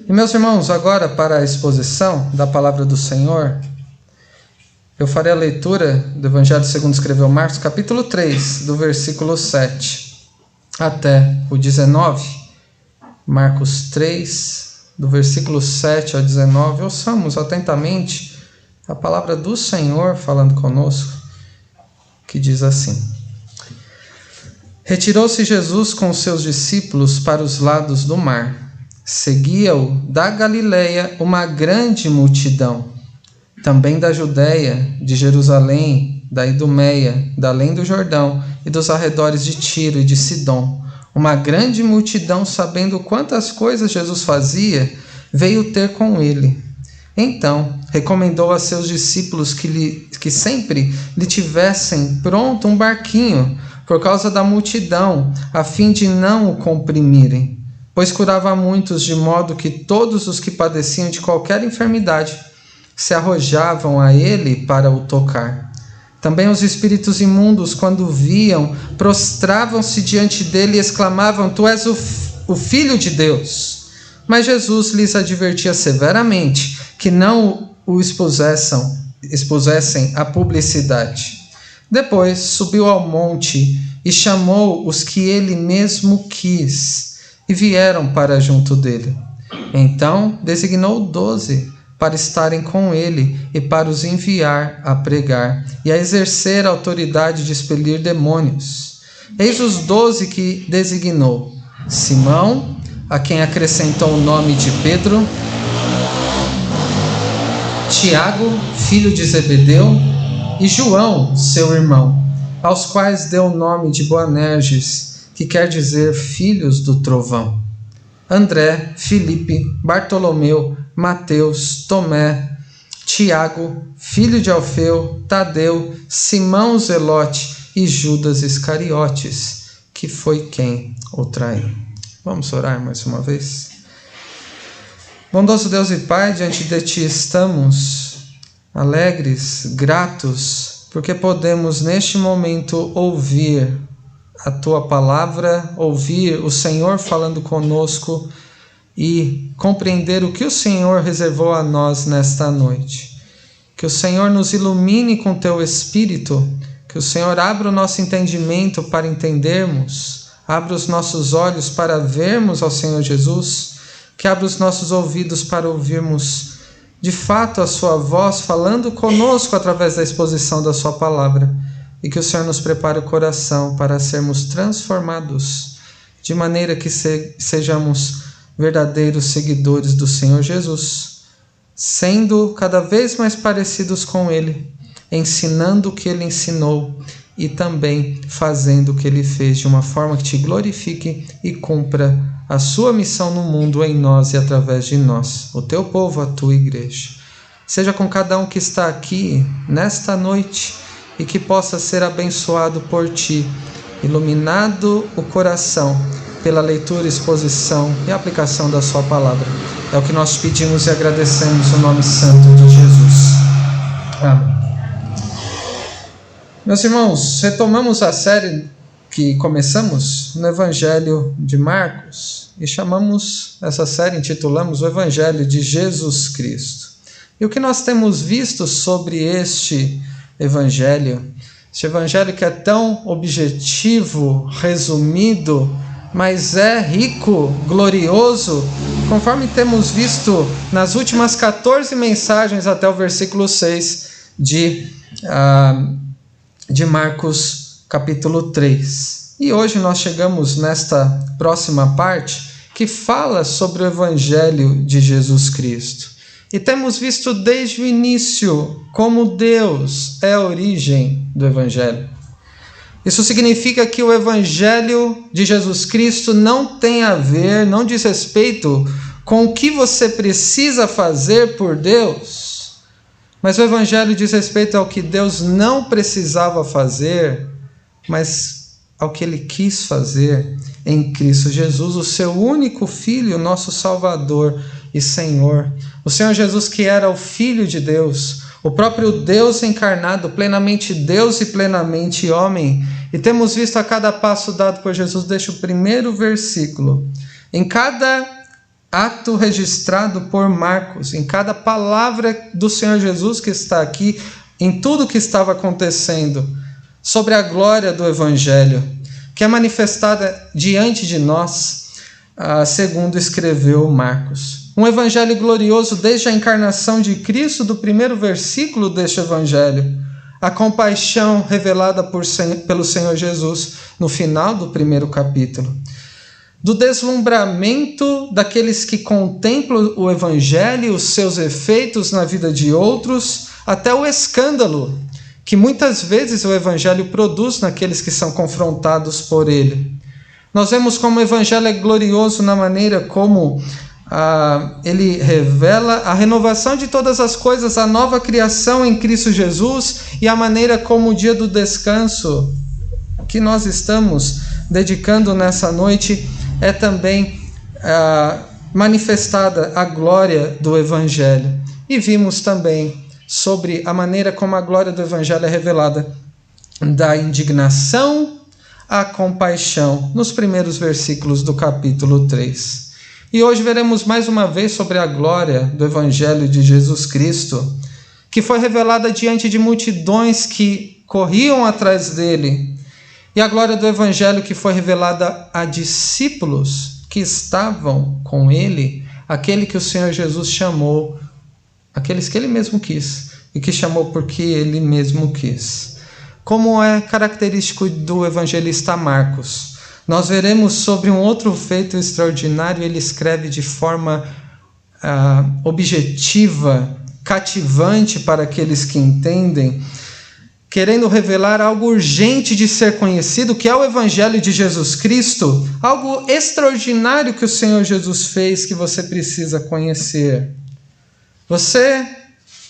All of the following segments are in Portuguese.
E meus irmãos, agora para a exposição da palavra do Senhor, eu farei a leitura do Evangelho segundo escreveu Marcos, capítulo 3, do versículo 7 até o 19. Marcos 3, do versículo 7 ao 19. Ouçamos atentamente a palavra do Senhor falando conosco, que diz assim: Retirou-se Jesus com os seus discípulos para os lados do mar. Seguia-o da Galileia uma grande multidão, também da Judéia, de Jerusalém, da Idumeia, da além do Jordão e dos arredores de Tiro e de Sidom. Uma grande multidão, sabendo quantas coisas Jesus fazia, veio ter com ele. Então, recomendou a seus discípulos que sempre lhe tivessem pronto um barquinho, por causa da multidão, a fim de não o comprimirem. Pois curava muitos, de modo que todos os que padeciam de qualquer enfermidade se arrojavam a ele para o tocar. Também os espíritos imundos, quando viam, prostravam-se diante dele e exclamavam: Tu és o Filho de Deus. Mas Jesus lhes advertia severamente que não o expusessem à publicidade. Depois subiu ao monte e chamou os que ele mesmo quis, e vieram para junto dele. Então designou 12 para estarem com ele e para os enviar a pregar e a exercer a autoridade de expelir demônios. Eis os 12 que designou: Simão, a quem acrescentou o nome de Pedro, Tiago, filho de Zebedeu, e João, seu irmão, aos quais deu o nome de Boanerges, que quer dizer filhos do trovão. André, Filipe, Bartolomeu, Mateus, Tomé, Tiago, filho de Alfeu, Tadeu, Simão Zelote e Judas Iscariotes, que foi quem o traiu. Vamos orar mais uma vez? Bondoso Deus e Pai, diante de Ti estamos alegres, gratos, porque podemos neste momento ouvir a Tua palavra, ouvir o Senhor falando conosco e compreender o que o Senhor reservou a nós nesta noite. Que o Senhor nos ilumine com Teu Espírito, que o Senhor abra o nosso entendimento para entendermos, abra os nossos olhos para vermos ao Senhor Jesus, que abra os nossos ouvidos para ouvirmos de fato a Sua voz falando conosco através da exposição da Sua palavra. E que o Senhor nos prepare o coração para sermos transformados, de maneira que sejamos verdadeiros seguidores do Senhor Jesus, sendo cada vez mais parecidos com Ele, ensinando o que Ele ensinou e também fazendo o que Ele fez de uma forma que Te glorifique e cumpra a Sua missão no mundo em nós e através de nós, o Teu povo, a Tua igreja. Seja com cada um que está aqui nesta noite, e que possa ser abençoado por Ti, iluminado o coração pela leitura, exposição e aplicação da Sua palavra. É o que nós pedimos e agradecemos no nome santo de Jesus. Amém. Meus irmãos, retomamos a série que começamos no Evangelho de Marcos e chamamos essa série, intitulamos o Evangelho de Jesus Cristo. E o que nós temos visto sobre este Evangelho que é tão objetivo, resumido, mas é rico, glorioso, conforme temos visto nas últimas 14 mensagens até o versículo 6 de Marcos capítulo 3. E hoje nós chegamos nesta próxima parte que fala sobre o Evangelho de Jesus Cristo. E temos visto desde o início como Deus é a origem do Evangelho. Isso significa que o Evangelho de Jesus Cristo não tem a ver, não diz respeito com o que você precisa fazer por Deus, mas o Evangelho diz respeito ao que Deus não precisava fazer, mas ao que Ele quis fazer em Cristo Jesus, o seu único Filho, nosso Salvador e Senhor. O Senhor Jesus, que era o Filho de Deus, o próprio Deus encarnado, plenamente Deus e plenamente homem. E temos visto a cada passo dado por Jesus, desde o primeiro versículo, em cada ato registrado por Marcos, em cada palavra do Senhor Jesus que está aqui, em tudo que estava acontecendo, sobre a glória do Evangelho, que é manifestada diante de nós, segundo escreveu Marcos. Um Evangelho glorioso desde a encarnação de Cristo, do primeiro versículo deste Evangelho, a compaixão revelada pelo Senhor Jesus no final do primeiro capítulo. Do deslumbramento daqueles que contemplam o Evangelho e os seus efeitos na vida de outros, até o escândalo que muitas vezes o Evangelho produz naqueles que são confrontados por ele. Nós vemos como o Evangelho é glorioso na maneira como ele revela a renovação de todas as coisas, a nova criação em Cristo Jesus, e a maneira como o dia do descanso que nós estamos dedicando nessa noite é também manifestada a glória do Evangelho. E vimos também sobre a maneira como a glória do Evangelho é revelada, da indignação à compaixão, nos primeiros versículos do capítulo 3. E hoje veremos mais uma vez sobre a glória do Evangelho de Jesus Cristo, que foi revelada diante de multidões que corriam atrás dele, e a glória do Evangelho que foi revelada a discípulos que estavam com ele, aquele que o Senhor Jesus chamou, aqueles que ele mesmo quis, e que chamou porque ele mesmo quis. Como é característico do evangelista Marcos, nós veremos sobre um outro feito extraordinário. Ele escreve de forma objetiva, cativante para aqueles que entendem, querendo revelar algo urgente de ser conhecido, que é o Evangelho de Jesus Cristo, algo extraordinário que o Senhor Jesus fez, que você precisa conhecer. Você,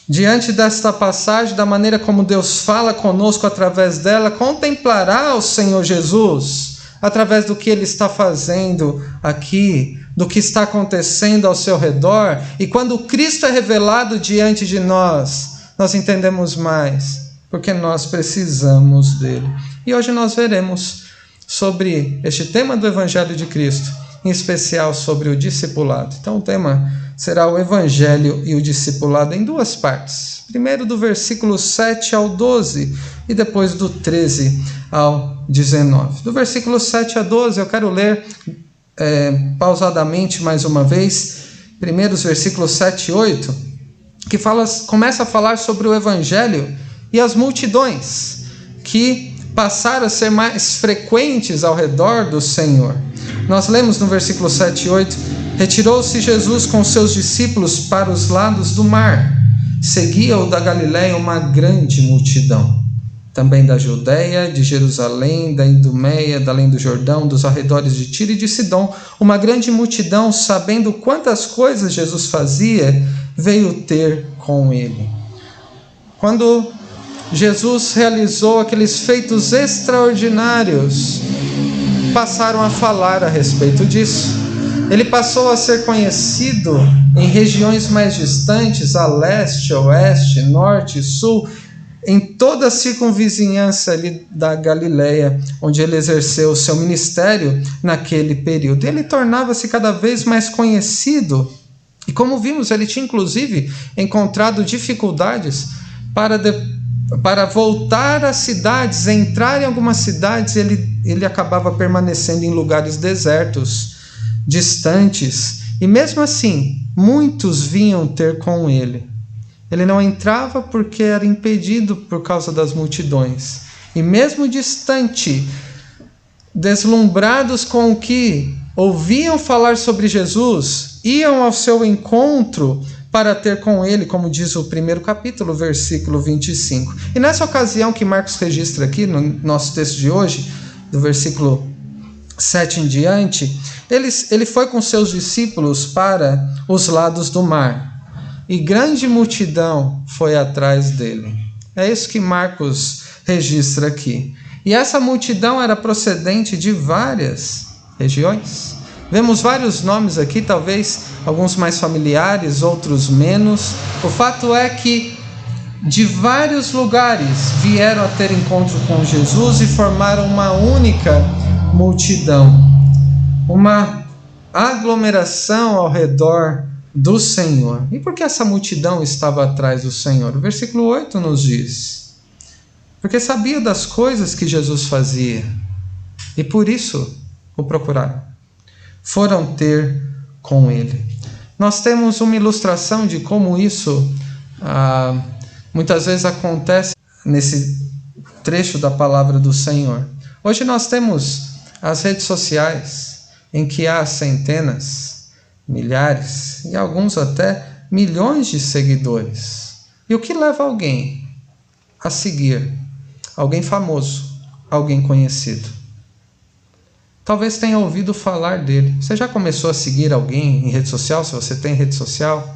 diante desta passagem, da maneira como Deus fala conosco através dela, contemplará o Senhor Jesus através do que Ele está fazendo aqui, do que está acontecendo ao seu redor. E quando Cristo é revelado diante de nós, nós entendemos mais, porque nós precisamos dele. E hoje nós veremos sobre este tema do Evangelho de Cristo, em especial sobre o discipulado. Então o tema será o Evangelho e o discipulado em duas partes. Primeiro do versículo 7 ao 12 e depois do 13 ao 19. Do versículo 7 a 12 eu quero ler pausadamente mais uma vez, primeiros versículos 7 e 8, que começa a falar sobre o Evangelho e as multidões que passaram a ser mais frequentes ao redor do Senhor. Nós lemos no versículo 7 e 8: retirou-se Jesus com seus discípulos para os lados do mar. Seguia-o da Galiléia uma grande multidão, também da Judeia, de Jerusalém, da Idumeia, da além do Jordão, dos arredores de Tiro e de Sidom. Uma grande multidão, sabendo quantas coisas Jesus fazia, veio ter com ele. Quando Jesus realizou aqueles feitos extraordinários, passaram a falar a respeito disso. Ele passou a ser conhecido em regiões mais distantes, a leste, oeste, norte e sul, em toda a circunvizinhança ali da Galileia, onde ele exerceu o seu ministério naquele período. Ele tornava-se cada vez mais conhecido, e como vimos, ele tinha inclusive encontrado dificuldades para voltar às cidades, entrar em algumas cidades. Ele acabava permanecendo em lugares desertos, distantes, e mesmo assim, muitos vinham ter com ele. Ele não entrava porque era impedido por causa das multidões. E mesmo distante, deslumbrados com o que ouviam falar sobre Jesus, iam ao seu encontro para ter com ele, como diz o primeiro capítulo, versículo 25. E nessa ocasião que Marcos registra aqui, no nosso texto de hoje, do versículo 7 em diante, ele foi com seus discípulos para os lados do mar, e grande multidão foi atrás dele. É isso que Marcos registra aqui. E essa multidão era procedente de várias regiões. Vemos vários nomes aqui, talvez alguns mais familiares, outros menos. O fato é que de vários lugares vieram a ter encontro com Jesus e formaram uma única multidão. Uma aglomeração ao redor do Senhor. E por que essa multidão estava atrás do Senhor? O versículo 8 nos diz: porque sabia das coisas que Jesus fazia, e por isso o procuraram. Foram ter com ele. Nós temos uma ilustração de como isso muitas vezes acontece nesse trecho da palavra do Senhor. Hoje nós temos as redes sociais, em que há centenas, milhares e alguns até milhões de seguidores. E o que leva alguém a seguir alguém famoso, alguém conhecido? Talvez tenha ouvido falar dele. Você já começou a seguir alguém em rede social, se você tem rede social?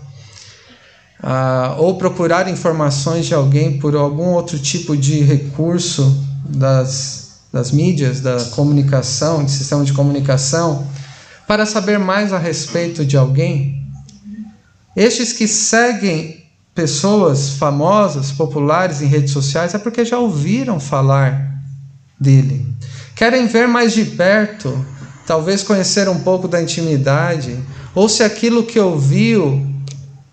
Ou procurar informações de alguém por algum outro tipo de recurso das mídias, da comunicação, de sistema de comunicação, para saber mais a respeito de alguém? Estes que seguem pessoas famosas, populares em redes sociais, é porque já ouviram falar dele. Querem ver mais de perto, talvez conhecer um pouco da intimidade, ou se aquilo que ouviu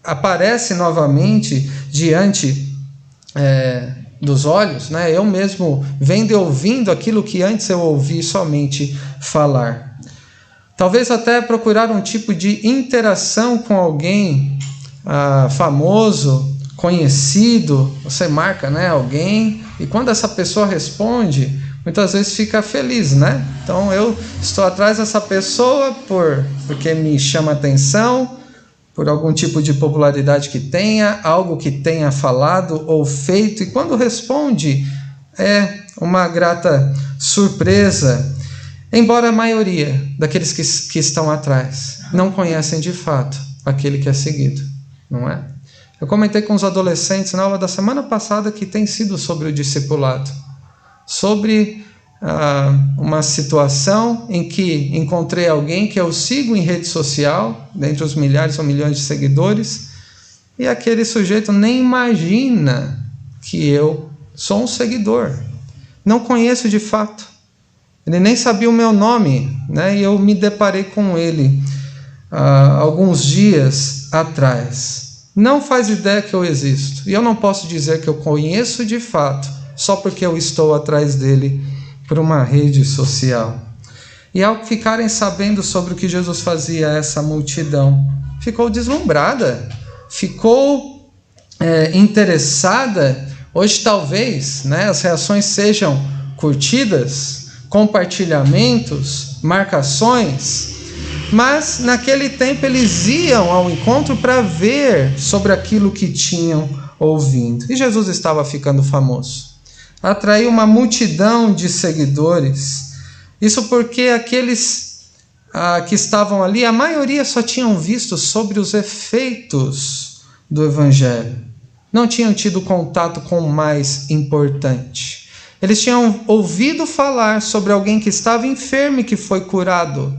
aparece novamente diante dos olhos, né? Eu mesmo vendo e ouvindo aquilo que antes eu ouvi somente falar. Talvez até procurar um tipo de interação com alguém famoso, conhecido. Você marca, né, alguém, e quando essa pessoa responde, muitas vezes fica feliz, né? Então eu estou atrás dessa pessoa porque me chama atenção, por algum tipo de popularidade que tenha, algo que tenha falado ou feito, e quando responde é uma grata surpresa, embora a maioria daqueles que estão atrás não conhecem de fato aquele que é seguido, não é? Eu comentei com os adolescentes na aula da semana passada que tem sido sobre o discipulado, sobre uma situação em que encontrei alguém que eu sigo em rede social, dentre os milhares ou milhões de seguidores, e aquele sujeito nem imagina que eu sou um seguidor, não conheço de fato, ele nem sabia o meu nome, né? E eu me deparei com ele alguns dias atrás. Não faz ideia que eu existo, e eu não posso dizer que eu conheço de fato só porque eu estou atrás dele por uma rede social. E ao ficarem sabendo sobre o que Jesus fazia, essa multidão ficou deslumbrada, ficou interessada. Hoje talvez, né, as reações sejam curtidas, compartilhamentos, marcações, mas naquele tempo eles iam ao encontro para ver sobre aquilo que tinham ouvido. E Jesus estava ficando famoso. Atraiu uma multidão de seguidores. Isso porque aqueles que estavam ali, a maioria só tinham visto sobre os efeitos do Evangelho. Não tinham tido contato com o mais importante. Eles tinham ouvido falar sobre alguém que estava enfermo e que foi curado.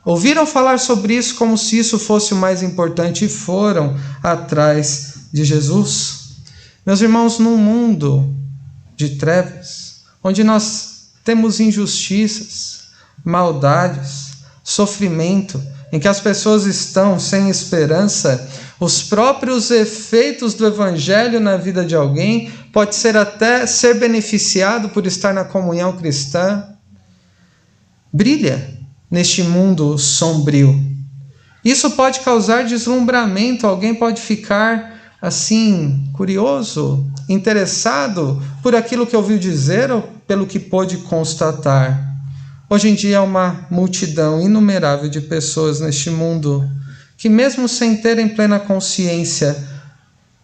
Ouviram falar sobre isso como se isso fosse o mais importante e foram atrás de Jesus. Meus irmãos, num mundo de trevas, onde nós temos injustiças, maldades, sofrimento, em que as pessoas estão sem esperança, os próprios efeitos do Evangelho na vida de alguém pode ser até ser beneficiado por estar na comunhão cristã. Brilha neste mundo sombrio. Isso pode causar deslumbramento, alguém pode ficar assim, curioso, interessado por aquilo que ouviu dizer ou pelo que pôde constatar. Hoje em dia há uma multidão inumerável de pessoas neste mundo que, mesmo sem terem plena consciência,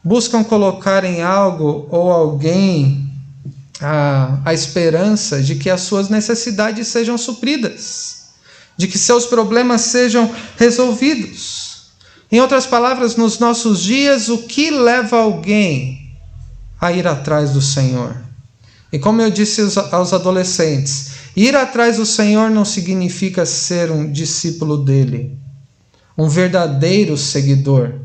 buscam colocar em algo ou alguém a esperança de que as suas necessidades sejam supridas, de que seus problemas sejam resolvidos. Em outras palavras, nos nossos dias, o que leva alguém a ir atrás do Senhor? E como eu disse aos adolescentes, ir atrás do Senhor não significa ser um discípulo dele, um verdadeiro seguidor.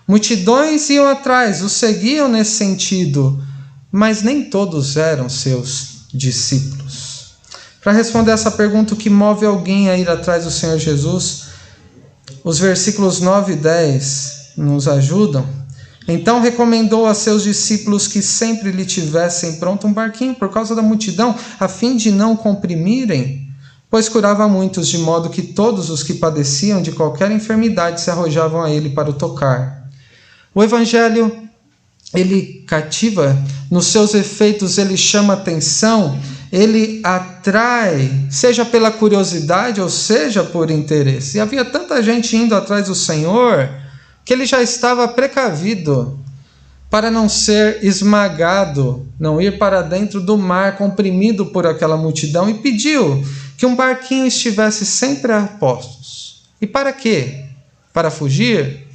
Multidões iam atrás, o seguiam nesse sentido, mas nem todos eram seus discípulos. Para responder essa pergunta, o que move alguém a ir atrás do Senhor Jesus, os versículos 9 e 10 nos ajudam. Então recomendou a seus discípulos que sempre lhe tivessem pronto um barquinho por causa da multidão, a fim de não comprimirem, pois curava muitos, de modo que todos os que padeciam de qualquer enfermidade se arrojavam a ele para o tocar. O Evangelho, ele cativa, nos seus efeitos ele chama atenção, ele atrai, seja pela curiosidade ou seja por interesse. E havia tanta gente indo atrás do Senhor que ele já estava precavido para não ser esmagado, não ir para dentro do mar comprimido por aquela multidão, e pediu que um barquinho estivesse sempre a postos. E para quê? Para fugir?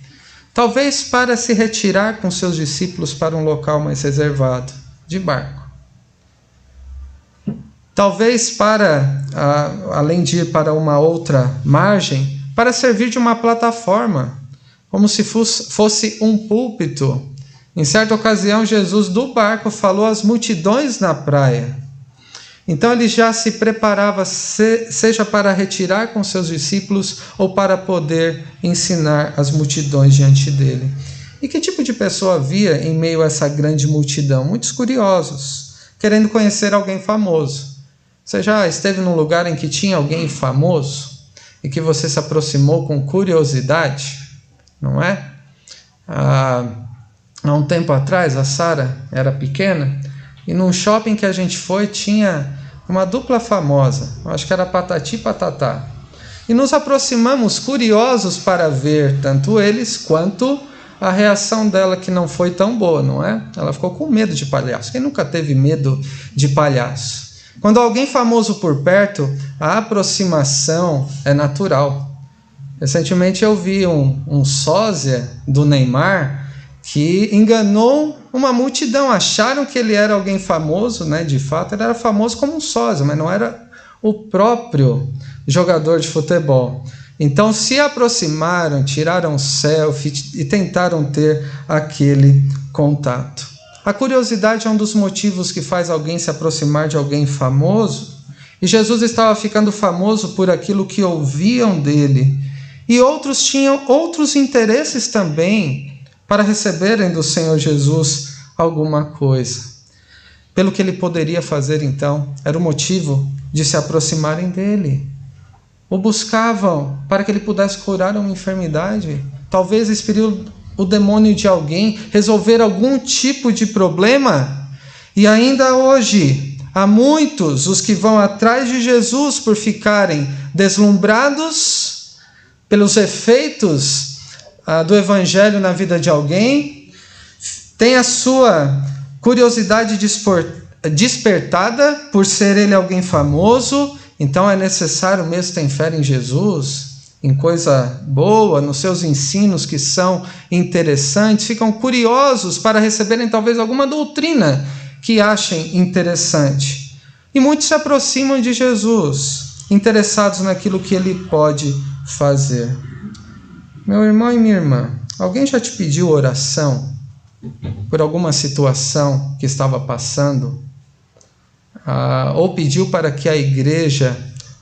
Talvez para se retirar com seus discípulos para um local mais reservado, de barco. Talvez para, além de ir para uma outra margem, para servir de uma plataforma, como se fosse um púlpito. Em certa ocasião, Jesus do barco falou às multidões na praia. Então ele já se preparava, seja para retirar com seus discípulos ou para poder ensinar as multidões diante dele. E que tipo de pessoa havia em meio a essa grande multidão? Muitos curiosos, querendo conhecer alguém famoso. Você já esteve num lugar em que tinha alguém famoso e que você se aproximou com curiosidade? Não é? Há um tempo atrás, a Sara era pequena, e num shopping que a gente foi, tinha uma dupla famosa, acho que era Patati e Patatá. E nos aproximamos curiosos para ver tanto eles quanto a reação dela, que não foi tão boa, não é? Ela ficou com medo de palhaço. Quem nunca teve medo de palhaço? Quando alguém famoso por perto, a aproximação é natural. Recentemente eu vi um sósia do Neymar que enganou uma multidão. Acharam que ele era alguém famoso, né? De fato, ele era famoso como um sósia, mas não era o próprio jogador de futebol. Então se aproximaram, tiraram selfie e tentaram ter aquele contato. A curiosidade é um dos motivos que faz alguém se aproximar de alguém famoso, e Jesus estava ficando famoso por aquilo que ouviam dele. E outros tinham outros interesses também para receberem do Senhor Jesus alguma coisa. Pelo que ele poderia fazer então, era o motivo de se aproximarem dele. O buscavam para que ele pudesse curar uma enfermidade, talvez expelir o demônio de alguém, resolver algum tipo de problema. E ainda hoje, há muitos os que vão atrás de Jesus por ficarem deslumbrados pelos efeitos do Evangelho na vida de alguém, tem a sua curiosidade despertada por ser ele alguém famoso, então é necessário mesmo ter fé em Jesus, em coisa boa, nos seus ensinos que são interessantes, ficam curiosos para receberem talvez alguma doutrina que achem interessante. E muitos se aproximam de Jesus, interessados naquilo que ele pode fazer. Meu irmão e minha irmã, alguém já te pediu oração por alguma situação que estava passando? Ou pediu para que a igreja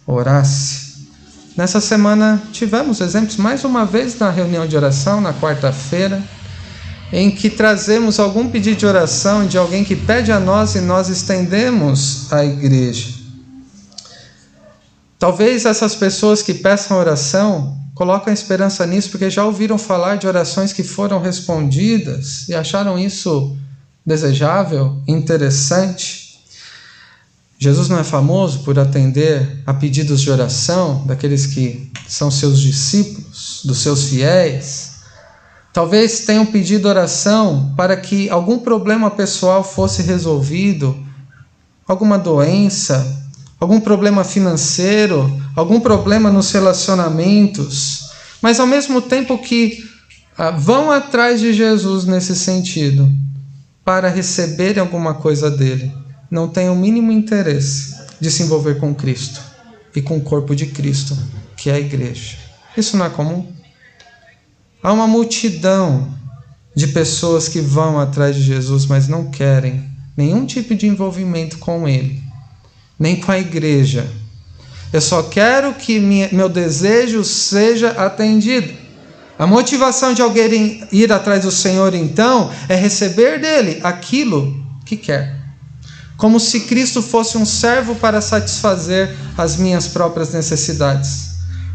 orasse? Nessa semana tivemos exemplos, mais uma vez na reunião de oração, na quarta-feira, em que trazemos algum pedido de oração de alguém que pede a nós e nós estendemos à igreja. Talvez essas pessoas que peçam oração colocam esperança nisso porque já ouviram falar de orações que foram respondidas e acharam isso desejável, interessante. Jesus não é famoso por atender a pedidos de oração daqueles que são seus discípulos, dos seus fiéis. Talvez tenham pedido oração para que algum problema pessoal fosse resolvido, alguma doença, algum problema financeiro, algum problema nos relacionamentos, mas ao mesmo tempo que vão atrás de Jesus nesse sentido, para receberem alguma coisa dele, não têm o mínimo interesse de se envolver com Cristo e com o corpo de Cristo, que é a igreja. Isso não é comum? Há uma multidão de pessoas que vão atrás de Jesus, mas não querem nenhum tipo de envolvimento com ele, nem com a igreja. Eu só quero que meu desejo seja atendido. A motivação de alguém ir atrás do Senhor, então, é receber dele aquilo que quer. Como se Cristo fosse um servo para satisfazer as minhas próprias necessidades.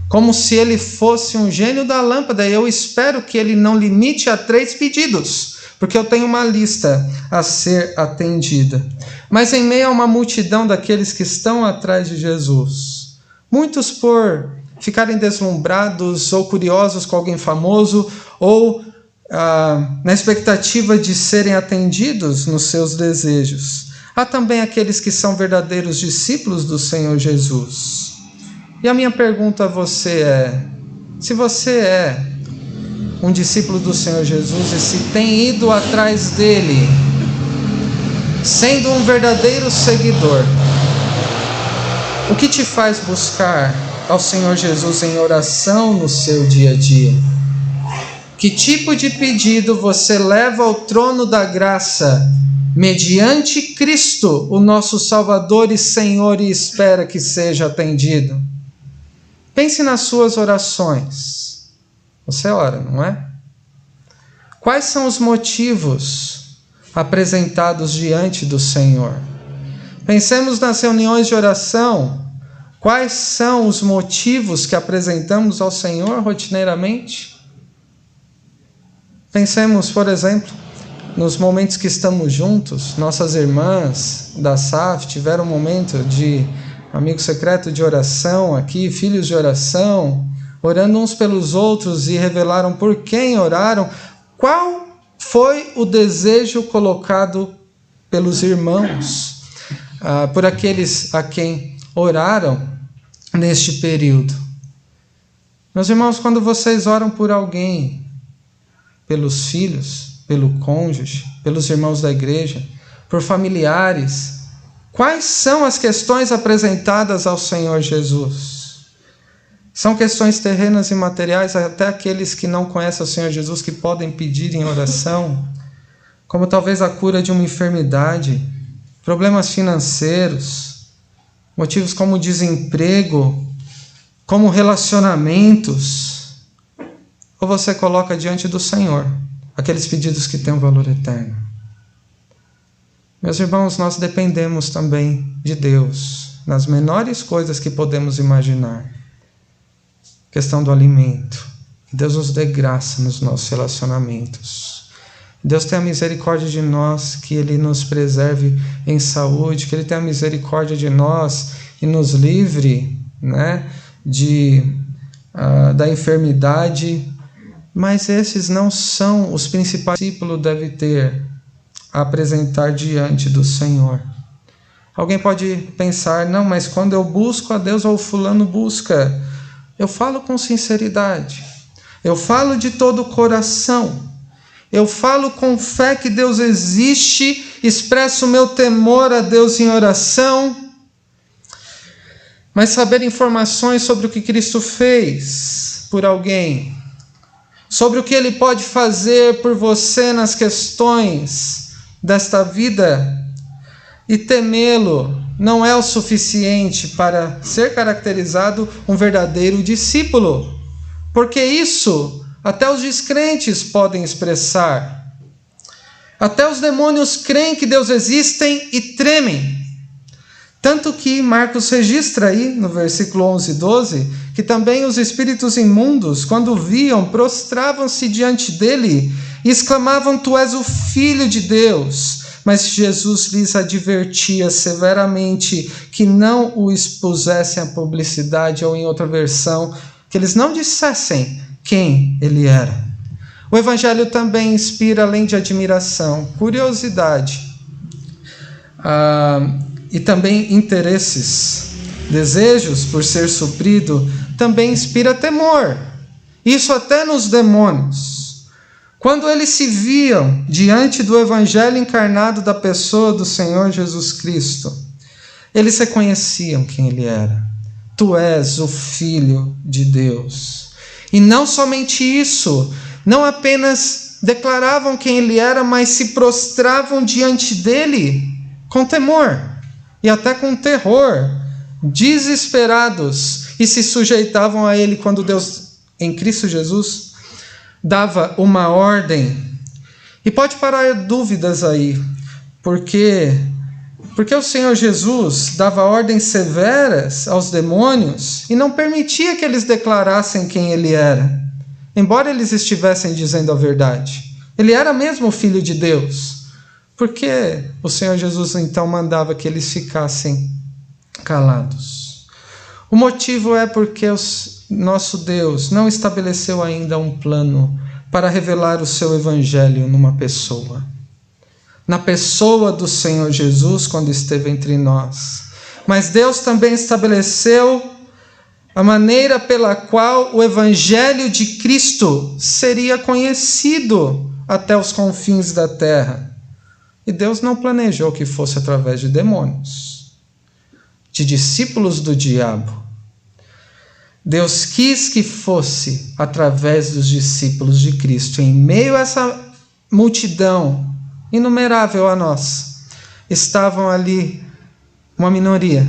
Como se ele fosse um gênio da lâmpada. E eu espero que ele não limite a 3 pedidos, porque eu tenho uma lista a ser atendida. Mas em meio a uma multidão daqueles que estão atrás de Jesus, muitos por ficarem deslumbrados ou curiosos com alguém famoso, ou na expectativa de serem atendidos nos seus desejos, há também aqueles que são verdadeiros discípulos do Senhor Jesus. E a minha pergunta a você é: se você é um discípulo do Senhor Jesus e se tem ido atrás dele, sendo um verdadeiro seguidor, o que te faz buscar ao Senhor Jesus em oração no seu dia a dia? Que tipo de pedido você leva ao trono da graça, mediante Cristo, o nosso Salvador e Senhor, e espera que seja atendido? Pense nas suas orações. Você ora, não é? Quais são os motivos apresentados diante do Senhor? Pensemos nas reuniões de oração. Quais são os motivos que apresentamos ao Senhor rotineiramente? Pensemos, por exemplo, nos momentos que estamos juntos. Nossas irmãs da SAF tiveram um momento de amigo secreto de oração aqui, filhos de oração, orando uns pelos outros e revelaram por quem oraram. Qual foi o desejo colocado pelos irmãos, por aqueles a quem oraram neste período? Meus irmãos, quando vocês oram por alguém, pelos filhos, pelo cônjuge, pelos irmãos da igreja, por familiares, quais são as questões apresentadas ao Senhor Jesus? São questões terrenas e materiais, até aqueles que não conhecem o Senhor Jesus, que podem pedir em oração, como talvez a cura de uma enfermidade, problemas financeiros, motivos como desemprego, como relacionamentos. Ou você coloca diante do Senhor aqueles pedidos que têm um valor eterno? Meus irmãos, nós dependemos também de Deus nas menores coisas que podemos imaginar. Questão do alimento. Que Deus nos dê graça nos nossos relacionamentos. Deus tenha misericórdia de nós, que Ele nos preserve em saúde, que Ele tenha misericórdia de nós e nos livre, da enfermidade. Mas esses não são os principais que o discípulo deve ter a apresentar diante do Senhor. Alguém pode pensar: não, mas quando eu busco a Deus, ou fulano busca, eu falo com sinceridade, eu falo de todo o coração, eu falo com fé que Deus existe, expresso o meu temor a Deus em oração. Mas saber informações sobre o que Cristo fez por alguém, sobre o que Ele pode fazer por você nas questões desta vida, e temê-lo, não é o suficiente para ser caracterizado um verdadeiro discípulo, porque isso até os descrentes podem expressar. Até os demônios creem que Deus existe e tremem. Tanto que Marcos registra aí, no versículo 11 e 12, que também os espíritos imundos, quando o viam, prostravam-se diante dele e exclamavam: Tu és o Filho de Deus. Mas Jesus lhes advertia severamente que não o expusessem à publicidade, ou em outra versão, que eles não dissessem quem ele era. O Evangelho também inspira, além de admiração, curiosidade, e também interesses, desejos por ser suprido, também inspira temor. Isso até nos demônios. Quando eles se viam diante do Evangelho encarnado da pessoa do Senhor Jesus Cristo, eles reconheciam quem Ele era. Tu és o Filho de Deus. E não somente isso, não apenas declaravam quem Ele era, mas se prostravam diante dEle com temor e até com terror. desesperados, e se sujeitavam a ele quando Deus, em Cristo Jesus, dava uma ordem. E pode parar dúvidas aí, porque o Senhor Jesus dava ordens severas aos demônios e não permitia que eles declarassem quem ele era, embora eles estivessem dizendo a verdade. Ele era mesmo o Filho de Deus. Por que o Senhor Jesus então mandava que eles ficassem calados? O motivo é porque nosso Deus não estabeleceu ainda um plano para revelar o seu evangelho numa pessoa. Na pessoa do Senhor Jesus, quando esteve entre nós. Mas Deus também estabeleceu a maneira pela qual o evangelho de Cristo seria conhecido até os confins da terra. E Deus não planejou que fosse através de demônios, de discípulos do diabo. Deus quis que fosse através dos discípulos de Cristo. Em meio a essa multidão inumerável a nós, estavam ali uma minoria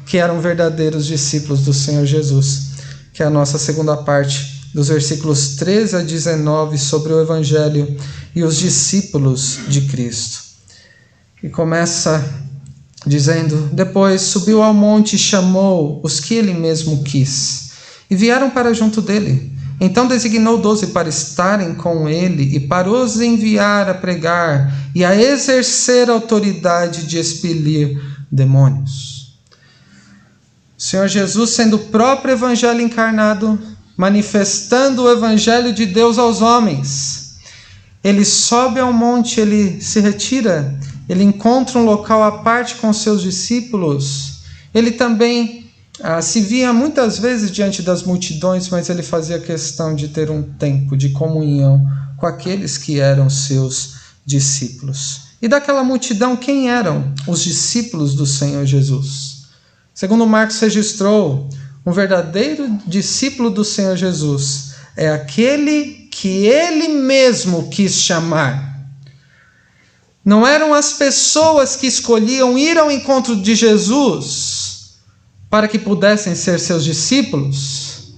que eram verdadeiros discípulos do Senhor Jesus, que é a nossa segunda parte dos versículos 13 a 19 sobre o Evangelho e os discípulos de Cristo. E começa dizendo: depois subiu ao monte e chamou os que ele mesmo quis, e vieram para junto dele. Então designou 12 para estarem com ele e para os enviar a pregar e a exercer a autoridade de expelir demônios. O Senhor Jesus, sendo o próprio Evangelho encarnado, manifestando o Evangelho de Deus aos homens, ele sobe ao monte, ele se retira, ele encontra um local à parte com seus discípulos. Ele também se via muitas vezes diante das multidões, mas ele fazia questão de ter um tempo de comunhão com aqueles que eram seus discípulos. E daquela multidão, quem eram os discípulos do Senhor Jesus? Segundo Marcos registrou, um verdadeiro discípulo do Senhor Jesus é aquele que ele mesmo quis chamar. Não eram as pessoas que escolhiam ir ao encontro de Jesus para que pudessem ser seus discípulos,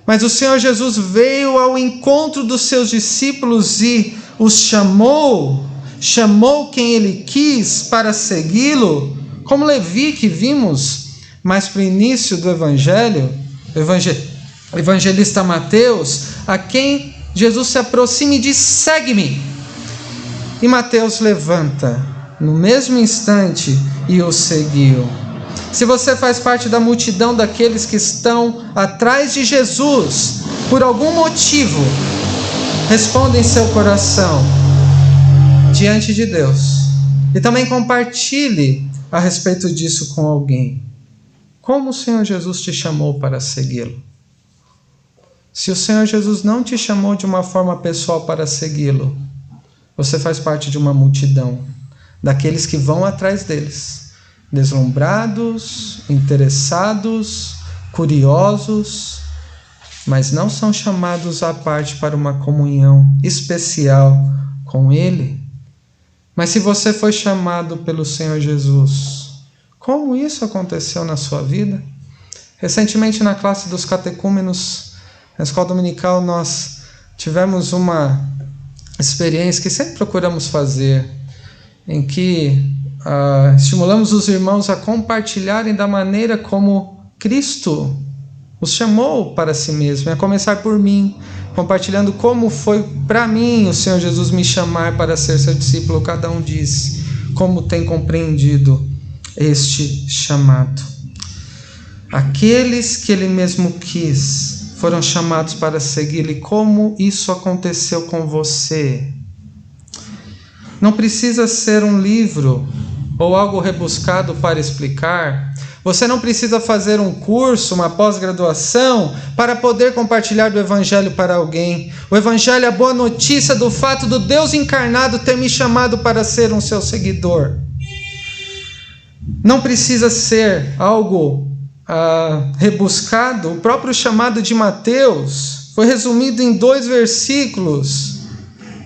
mas o Senhor Jesus veio ao encontro dos seus discípulos e os chamou quem ele quis para segui-lo, como Levi, que vimos mais para o início do Evangelho, o evangelista Mateus, a quem Jesus se aproxima e diz: segue-me. E Mateus levanta no mesmo instante e o seguiu. Se você faz parte da multidão daqueles que estão atrás de Jesus, por algum motivo, responda em seu coração diante de Deus. E também compartilhe a respeito disso com alguém. Como o Senhor Jesus te chamou para segui-lo? Se o Senhor Jesus não te chamou de uma forma pessoal para segui-lo, você faz parte de uma multidão, daqueles que vão atrás deles, deslumbrados, interessados, curiosos, mas não são chamados à parte para uma comunhão especial com Ele. Mas se você foi chamado pelo Senhor Jesus, como isso aconteceu na sua vida? Recentemente, na classe dos catecúmenos, na escola dominical, nós tivemos uma experiência que sempre procuramos fazer, em que estimulamos os irmãos a compartilharem da maneira como Cristo os chamou para si mesmo, a começar por mim, compartilhando como foi para mim o Senhor Jesus me chamar para ser seu discípulo. Cada um diz como tem compreendido este chamado. Aqueles que ele mesmo quis foram chamados para segui-lo. E como isso aconteceu com você? Não precisa ser um livro ou algo rebuscado para explicar. Você não precisa fazer um curso, uma pós-graduação para poder compartilhar do Evangelho para alguém. O Evangelho é a boa notícia do fato do Deus encarnado ter me chamado para ser um seu seguidor. Não precisa ser algo rebuscado. O próprio chamado de Mateus foi resumido em 2 versículos.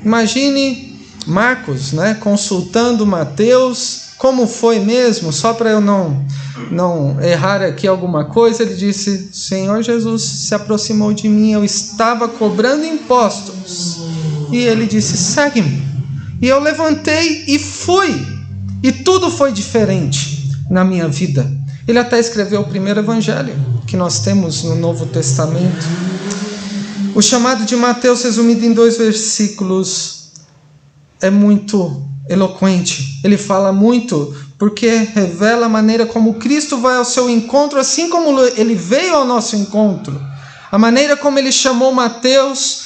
Imagine Marcos, consultando Mateus como foi mesmo, só para eu não errar aqui alguma coisa, ele disse: Senhor Jesus se aproximou de mim, eu estava cobrando impostos, e ele disse: segue-me. E eu levantei e fui, e tudo foi diferente na minha vida. Ele até escreveu o primeiro evangelho que nós temos no Novo Testamento. O chamado de Mateus, resumido em 2 versículos, é muito eloquente. Ele fala muito porque revela a maneira como Cristo vai ao seu encontro, assim como ele veio ao nosso encontro. A maneira como ele chamou Mateus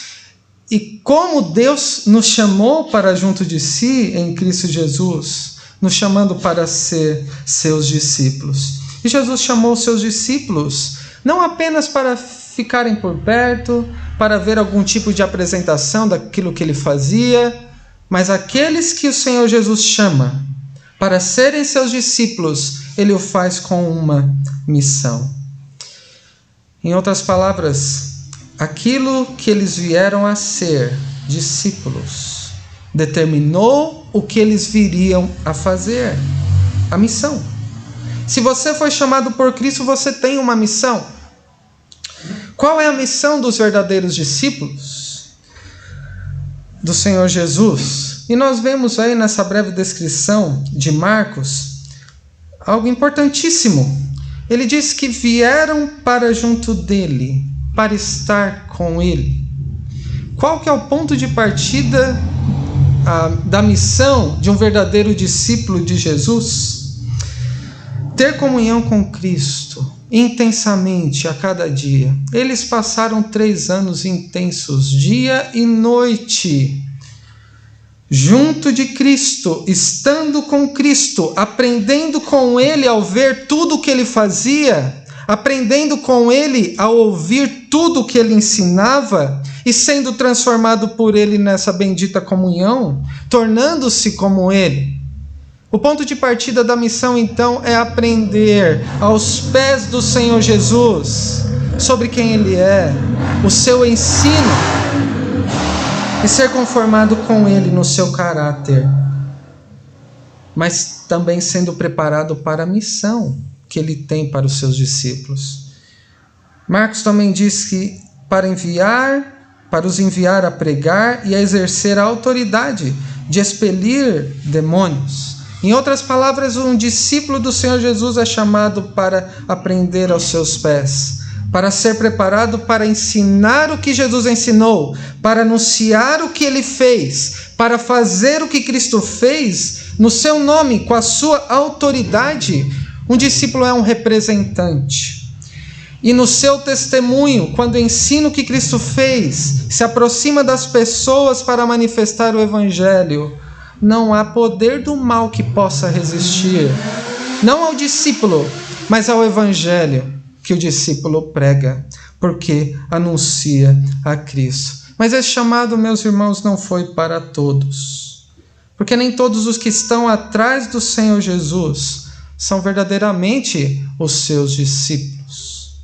e como Deus nos chamou para junto de si em Cristo Jesus, nos chamando para ser seus discípulos. E Jesus chamou seus discípulos não apenas para ficarem por perto, para ver algum tipo de apresentação daquilo que ele fazia, mas aqueles que o Senhor Jesus chama para serem seus discípulos, ele o faz com uma missão. Em outras palavras, aquilo que eles vieram a ser, discípulos, determinou o que eles viriam a fazer, a missão. Se você foi chamado por Cristo, você tem uma missão. Qual é a missão dos verdadeiros discípulos do Senhor Jesus? E nós vemos aí nessa breve descrição de Marcos algo importantíssimo. Ele diz que vieram para junto dele, para estar com ele. Qual que é o ponto de partida da missão de um verdadeiro discípulo de Jesus? Ter comunhão com Cristo intensamente a cada dia. Eles passaram 3 anos intensos, dia e noite, junto de Cristo, estando com Cristo, aprendendo com Ele ao ver tudo o que Ele fazia, aprendendo com Ele ao ouvir tudo o que Ele ensinava e sendo transformado por Ele nessa bendita comunhão, tornando-se como Ele. O ponto de partida da missão, então, é aprender aos pés do Senhor Jesus sobre quem Ele é, o seu ensino, e ser conformado com Ele no seu caráter, mas também sendo preparado para a missão que Ele tem para os seus discípulos. Marcos também diz que para os enviar a pregar e a exercer a autoridade de expelir demônios. Em outras palavras, um discípulo do Senhor Jesus é chamado para aprender aos seus pés, para ser preparado para ensinar o que Jesus ensinou, para anunciar o que Ele fez, para fazer o que Cristo fez no seu nome, com a sua autoridade. Um discípulo é um representante. E no seu testemunho, quando ensina o que Cristo fez, se aproxima das pessoas para manifestar o Evangelho, não há poder do mal que possa resistir, não ao discípulo, mas ao Evangelho que o discípulo prega, porque anuncia a Cristo. Mas esse chamado, meus irmãos, não foi para todos, porque nem todos os que estão atrás do Senhor Jesus são verdadeiramente os seus discípulos.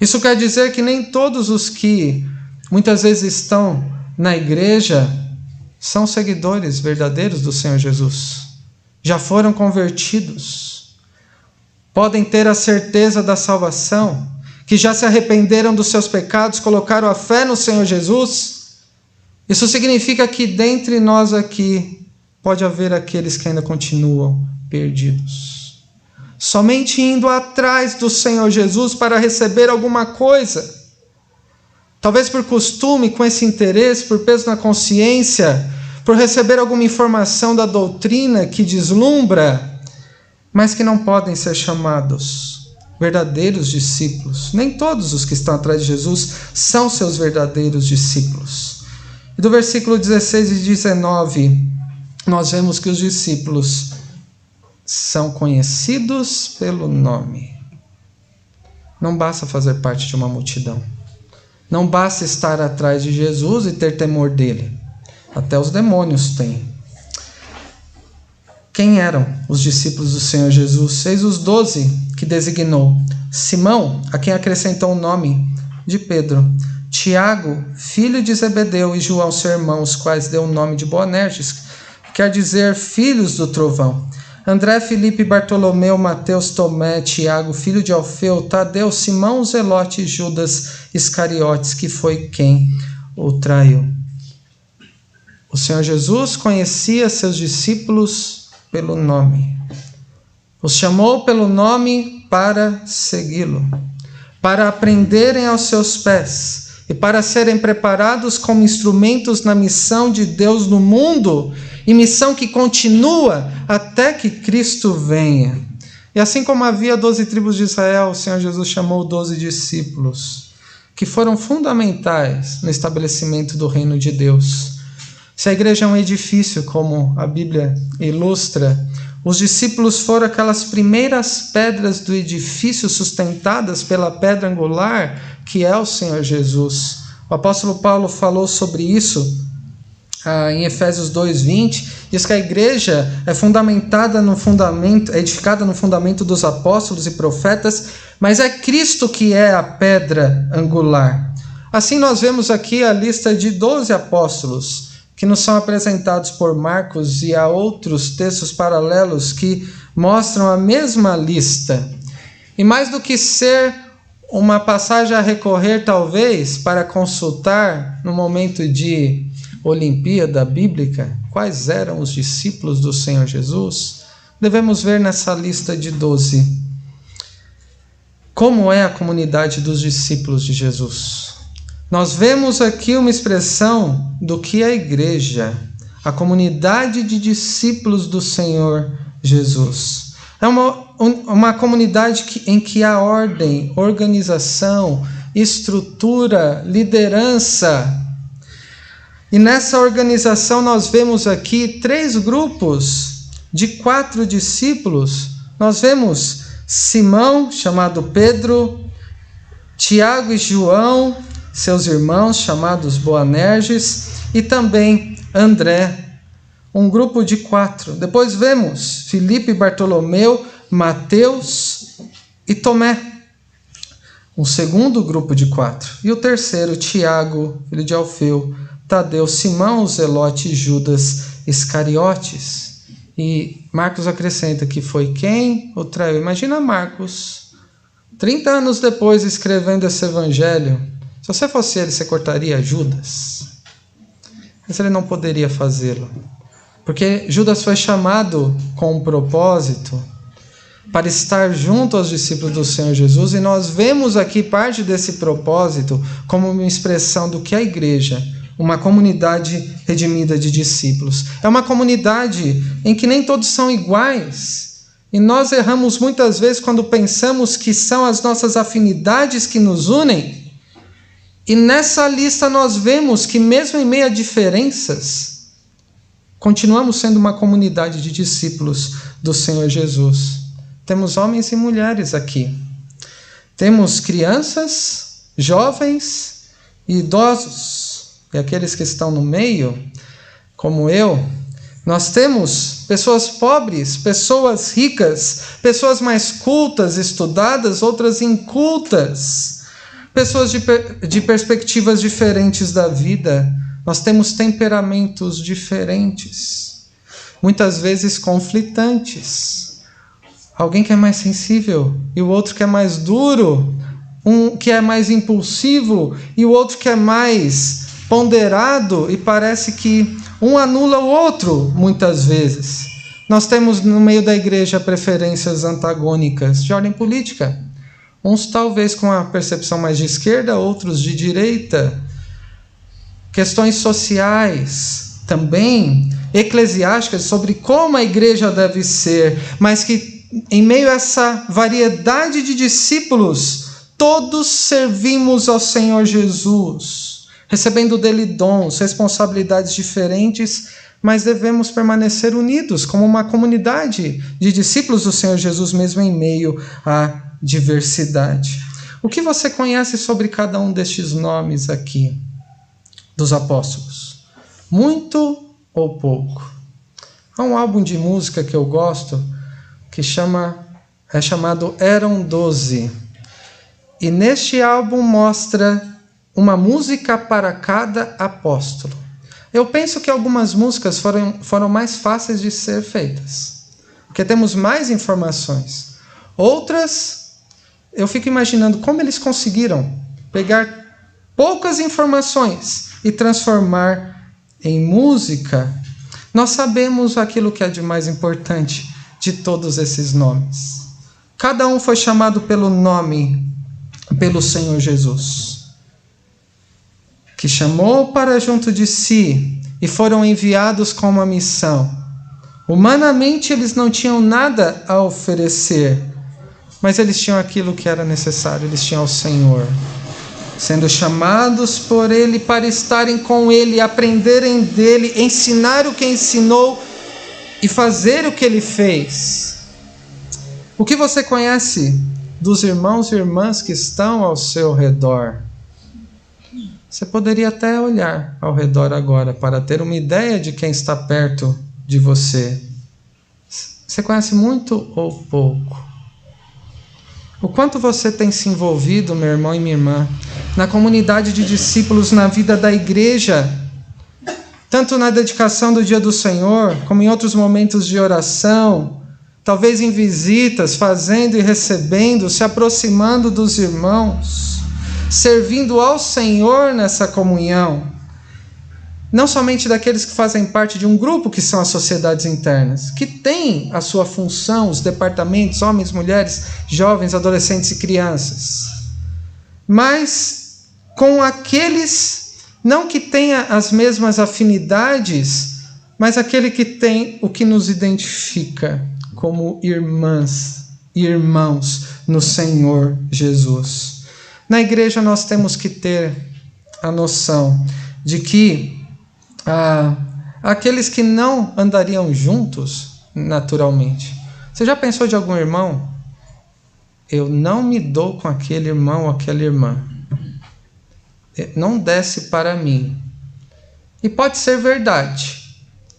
Isso quer dizer que nem todos os que muitas vezes estão na igreja são seguidores verdadeiros do Senhor Jesus. Já foram convertidos. Podem ter a certeza da salvação, que já se arrependeram dos seus pecados, colocaram a fé no Senhor Jesus. Isso significa que dentre nós aqui pode haver aqueles que ainda continuam perdidos, somente indo atrás do Senhor Jesus para receber alguma coisa. Talvez por costume, com esse interesse, por peso na consciência, por receber alguma informação da doutrina que deslumbra, mas que não podem ser chamados verdadeiros discípulos. Nem todos os que estão atrás de Jesus são seus verdadeiros discípulos. E do versículo 16 e 19, nós vemos que os discípulos são conhecidos pelo nome. Não basta fazer parte de uma multidão. Não basta estar atrás de Jesus e ter temor dele. Até os demônios têm. Quem eram os discípulos do Senhor Jesus? Eis os 12 que designou: Simão, a quem acrescentou o nome de Pedro; Tiago, filho de Zebedeu, e João, seu irmão, os quais deu o nome de Boanerges, que quer dizer filhos do trovão; André, Filipe, Bartolomeu, Mateus, Tomé, Tiago, filho de Alfeu, Tadeu, Simão, Zelote e Judas Iscariotes, que foi quem o traiu. O Senhor Jesus conhecia seus discípulos pelo nome. Os chamou pelo nome para segui-lo, para aprenderem aos seus pés e para serem preparados como instrumentos na missão de Deus no mundo, e missão que continua até que Cristo venha. E assim como havia 12 tribos de Israel, o Senhor Jesus chamou 12 discípulos, que foram fundamentais no estabelecimento do reino de Deus. Se a igreja é um edifício, como a Bíblia ilustra, os discípulos foram aquelas primeiras pedras do edifício sustentadas pela pedra angular, que é o Senhor Jesus. O apóstolo Paulo falou sobre isso em Efésios 2:20, diz que a igreja é edificada no fundamento dos apóstolos e profetas, mas é Cristo que é a pedra angular. Assim nós vemos aqui a lista de 12 apóstolos, que nos são apresentados por Marcos, e há outros textos paralelos que mostram a mesma lista. E mais do que ser uma passagem a recorrer, talvez, para consultar no momento de Olimpíada Bíblica, quais eram os discípulos do Senhor Jesus, devemos ver nessa lista de 12 como é a comunidade dos discípulos de Jesus. Nós vemos aqui uma expressão do que é a igreja, a comunidade de discípulos do Senhor Jesus. É uma comunidade em que há ordem, organização, estrutura, liderança. E nessa organização nós vemos aqui 3 grupos de 4 discípulos. Nós vemos Simão, chamado Pedro, Tiago e João, seus irmãos, chamados Boanerges, e também André, um grupo de 4. Depois vemos Filipe, Bartolomeu, Mateus e Tomé, um segundo grupo de 4. E o terceiro, Tiago, filho de Alfeu, Tadeu, Simão, Zelote e Judas Iscariotes. E Marcos acrescenta que foi quem o traiu. Imagina Marcos, 30 anos depois, escrevendo esse evangelho. Se você fosse ele, você cortaria Judas? Mas ele não poderia fazê-lo, porque Judas foi chamado com um propósito para estar junto aos discípulos do Senhor Jesus, e nós vemos aqui parte desse propósito como uma expressão do que é a igreja, uma comunidade redimida de discípulos. É uma comunidade em que nem todos são iguais, e nós erramos muitas vezes quando pensamos que são as nossas afinidades que nos unem. E nessa lista nós vemos que mesmo em meio a diferenças, continuamos sendo uma comunidade de discípulos do Senhor Jesus. Temos homens e mulheres aqui. Temos crianças, jovens e idosos. E aqueles que estão no meio, como eu, nós temos pessoas pobres, pessoas ricas, pessoas mais cultas, estudadas, outras incultas, pessoas de perspectivas diferentes da vida. Nós temos temperamentos diferentes, muitas vezes conflitantes. Alguém que é mais sensível e o outro que é mais duro, um que é mais impulsivo e o outro que é mais ponderado, e parece que um anula o outro muitas vezes. Nós temos no meio da igreja preferências antagônicas de ordem política. Uns talvez com a percepção mais de esquerda, outros de direita. Questões sociais, também eclesiásticas, sobre como a igreja deve ser, mas que em meio a essa variedade de discípulos, todos servimos ao Senhor Jesus, recebendo dele dons, responsabilidades diferentes, mas devemos permanecer unidos como uma comunidade de discípulos do Senhor Jesus, mesmo em meio à diversidade. O que você conhece sobre cada um destes nomes aqui dos apóstolos? Muito ou pouco? Há um álbum de música que eu gosto que é chamado Eram 12. E neste álbum mostra uma música para cada apóstolo. Eu penso que algumas músicas foram mais fáceis de ser feitas. porque temos mais informações. Outras, eu fico imaginando como eles conseguiram pegar poucas informações e transformar em música. Nós sabemos aquilo que é de mais importante de todos esses nomes. Cada um foi chamado pelo nome, pelo Senhor Jesus, que chamou para junto de si e foram enviados com uma missão. Humanamente eles não tinham nada a oferecer, mas eles tinham aquilo que era necessário, eles tinham o Senhor. Sendo chamados por Ele para estarem com Ele, aprenderem dEle, ensinar o que ensinou e fazer o que Ele fez. O que você conhece dos irmãos e irmãs que estão ao seu redor? Você poderia até olhar ao redor agora para ter uma ideia de quem está perto de você. Você conhece muito ou pouco? O quanto você tem se envolvido, meu irmão e minha irmã, na comunidade de discípulos, na vida da igreja, tanto na dedicação do dia do Senhor, como em outros momentos de oração, talvez em visitas, fazendo e recebendo, se aproximando dos irmãos, servindo ao Senhor nessa comunhão. Não somente daqueles que fazem parte de um grupo que são as sociedades internas, que têm a sua função, os departamentos, homens, mulheres, jovens, adolescentes e crianças, mas com aqueles, não que tenha as mesmas afinidades, mas aquele que tem o que nos identifica como irmãs e irmãos no Senhor Jesus. Na igreja nós temos que ter a noção de que aqueles que não andariam juntos naturalmente. Você já pensou de algum irmão? Eu não me dou com aquele irmão ou aquela irmã. Não desce para mim. E pode ser verdade,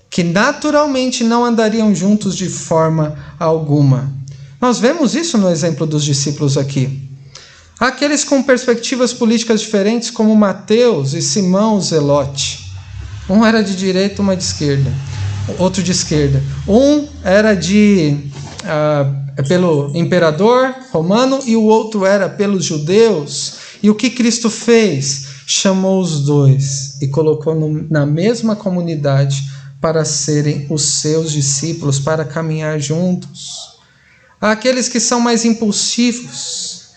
que naturalmente não andariam juntos de forma alguma. Nós vemos isso no exemplo dos discípulos aqui. Aqueles com perspectivas políticas diferentes, como Mateus e Simão o Zelote. Um era de direita, uma de esquerda, outro de esquerda. Um era pelo imperador romano e o outro era pelos judeus. E o que Cristo fez? Chamou os dois e colocou na mesma comunidade para serem os seus discípulos, para caminhar juntos. Há aqueles que são mais impulsivos,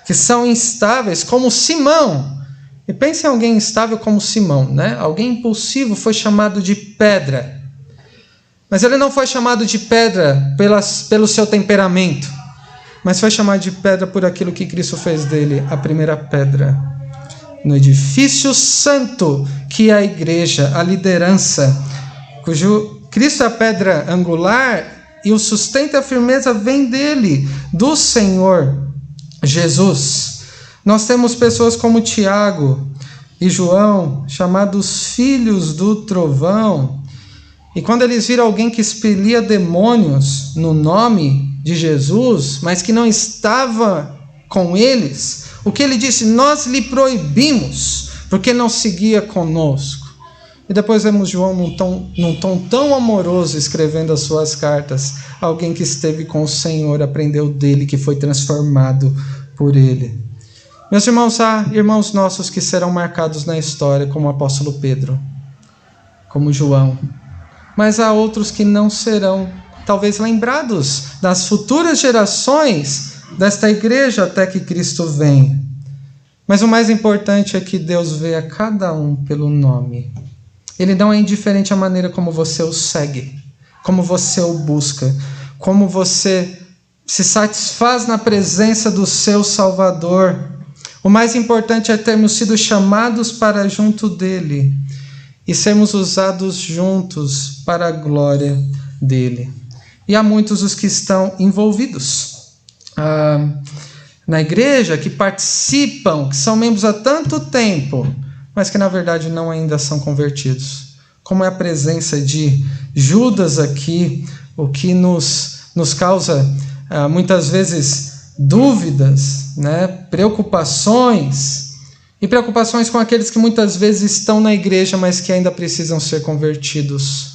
que são instáveis, como Simão. E pense em alguém instável como Simão, né? Alguém impulsivo foi chamado de pedra. Mas ele não foi chamado de pedra pelo seu temperamento, mas foi chamado de pedra por aquilo que Cristo fez dele, a primeira pedra. No edifício santo, que é a igreja, a liderança, cujo Cristo é a pedra angular e o sustento e a firmeza vem dele, do Senhor Jesus. Nós temos pessoas como Tiago e João, chamados filhos do trovão. E quando eles viram alguém que expelia demônios no nome de Jesus, mas que não estava com eles, o que ele disse? Nós lhe proibimos, porque não seguia conosco. E depois vemos João num tom tão amoroso, escrevendo as suas cartas. Alguém que esteve com o Senhor, aprendeu dele, que foi transformado por ele. Meus irmãos, há irmãos nossos que serão marcados na história, como o apóstolo Pedro, como João. Mas há outros que não serão, talvez, lembrados das futuras gerações desta igreja até que Cristo venha. Mas o mais importante é que Deus vê a cada um pelo nome. Ele não é indiferente à maneira como você o segue, como você o busca, como você se satisfaz na presença do seu Salvador. O mais importante é termos sido chamados para junto dele e sermos usados juntos para a glória dele. E há muitos os que estão envolvidos na igreja, que participam, que são membros há tanto tempo, mas que na verdade não ainda são convertidos. Como é a presença de Judas aqui, o que nos causa muitas vezes dúvidas, né? Preocupações, e preocupações com aqueles que muitas vezes estão na igreja, mas que ainda precisam ser convertidos.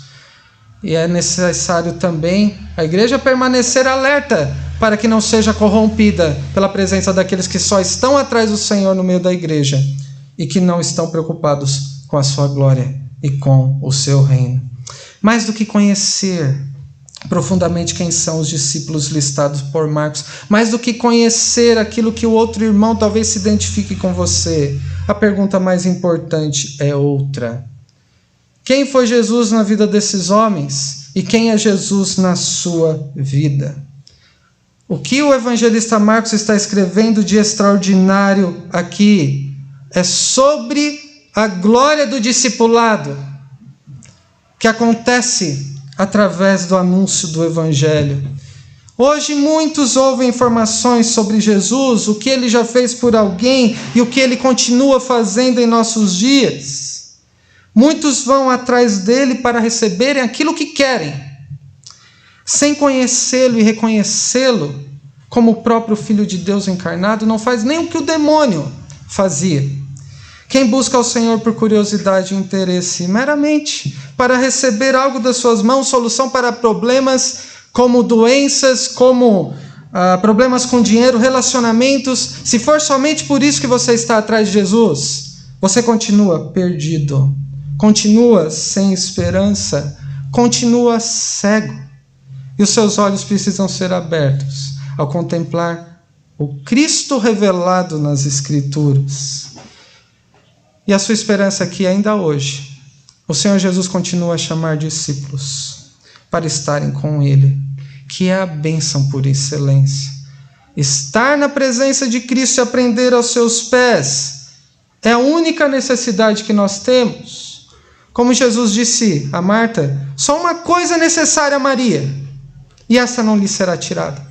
E é necessário também a igreja permanecer alerta para que não seja corrompida pela presença daqueles que só estão atrás do Senhor no meio da igreja e que não estão preocupados com a sua glória e com o seu reino. Mais do que conhecer profundamente quem são os discípulos listados por Marcos, mais do que conhecer aquilo que o outro irmão talvez se identifique com você, a pergunta mais importante é outra. Quem foi Jesus na vida desses homens? E quem é Jesus na sua vida? O que o evangelista Marcos está escrevendo de extraordinário aqui é sobre a glória do discipulado que acontece através do anúncio do evangelho. Hoje muitos ouvem informações sobre Jesus, o que ele já fez por alguém e o que ele continua fazendo em nossos dias. Muitos vão atrás dele para receberem aquilo que querem, sem conhecê-lo e reconhecê-lo como o próprio Filho de Deus encarnado. Não faz nem o que o demônio fazia. Quem busca ao Senhor por curiosidade e interesse, meramente para receber algo das suas mãos, solução para problemas como doenças, como problemas com dinheiro, relacionamentos, se for somente por isso que você está atrás de Jesus, você continua perdido. Continua sem esperança, continua cego. E os seus olhos precisam ser abertos ao contemplar o Cristo revelado nas Escrituras. E a sua esperança aqui ainda hoje. O Senhor Jesus continua a chamar discípulos para estarem com Ele, que é a bênção por excelência. Estar na presença de Cristo e aprender aos seus pés é a única necessidade que nós temos. Como Jesus disse a Marta, só uma coisa é necessária a Maria, e essa não lhe será tirada.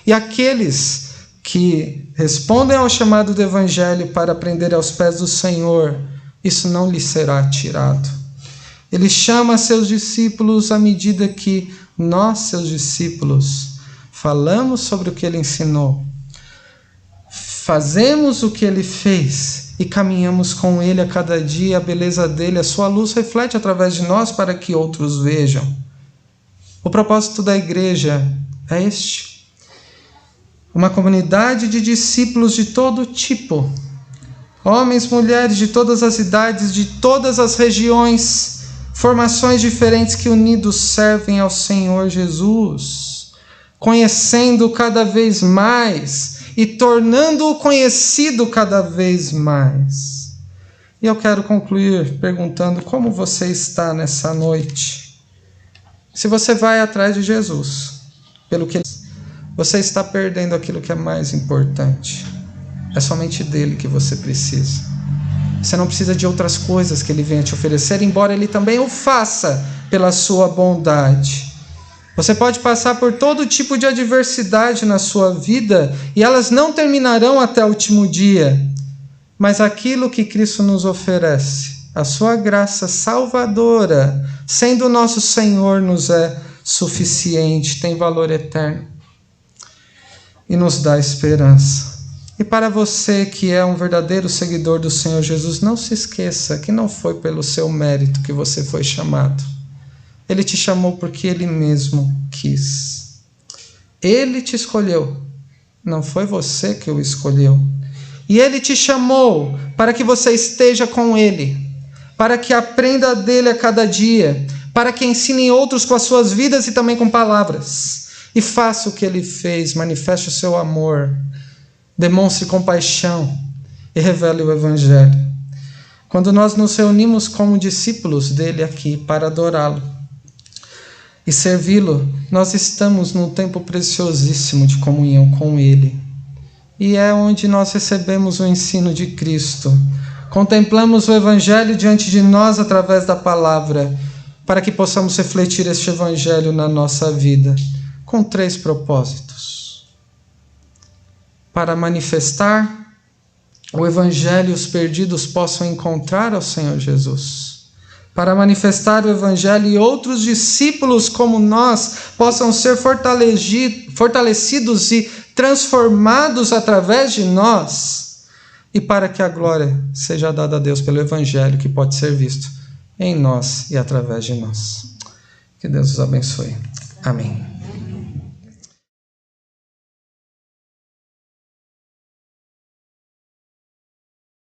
E aqueles que respondem ao chamado do Evangelho para aprender aos pés do Senhor, isso não lhe será tirado. Ele chama seus discípulos à medida que nós, seus discípulos, falamos sobre o que ele ensinou, fazemos o que ele fez e caminhamos com ele a cada dia. A beleza dele, a sua luz reflete através de nós para que outros vejam. O propósito da igreja é este: uma comunidade de discípulos de todo tipo, homens, mulheres de todas as idades, de todas as regiões, formações diferentes que unidos servem ao Senhor Jesus, conhecendo cada vez mais e tornando-o conhecido cada vez mais. E eu quero concluir perguntando como você está nessa noite. Se você vai atrás de Jesus, pelo que você está perdendo aquilo que é mais importante. É somente dele que você precisa. Você não precisa de outras coisas que ele venha te oferecer, embora ele também o faça pela sua bondade. Você pode passar por todo tipo de adversidade na sua vida e elas não terminarão até o último dia. Mas aquilo que Cristo nos oferece, a sua graça salvadora, sendo o nosso Senhor, nos é suficiente, tem valor eterno e nos dá esperança. E para você que é um verdadeiro seguidor do Senhor Jesus, não se esqueça que não foi pelo seu mérito que você foi chamado. Ele te chamou porque ele mesmo quis. Ele te escolheu, não foi você que o escolheu. E ele te chamou para que você esteja com ele, para que aprenda dele a cada dia, para que ensine outros com as suas vidas e também com palavras. E faça o que ele fez, manifeste o seu amor, demonstre compaixão e revele o Evangelho. Quando nós nos reunimos como discípulos dele aqui para adorá-lo e servi-lo, nós estamos num tempo preciosíssimo de comunhão com ele. E é onde nós recebemos o ensino de Cristo. Contemplamos o Evangelho diante de nós através da palavra, para que possamos refletir este Evangelho na nossa vida, com 3 propósitos. Para manifestar o Evangelho e os perdidos possam encontrar ao Senhor Jesus. Para manifestar o Evangelho e outros discípulos como nós possam ser fortalecidos e transformados através de nós. E para que a glória seja dada a Deus pelo Evangelho que pode ser visto em nós e através de nós. Que Deus os abençoe. Amém.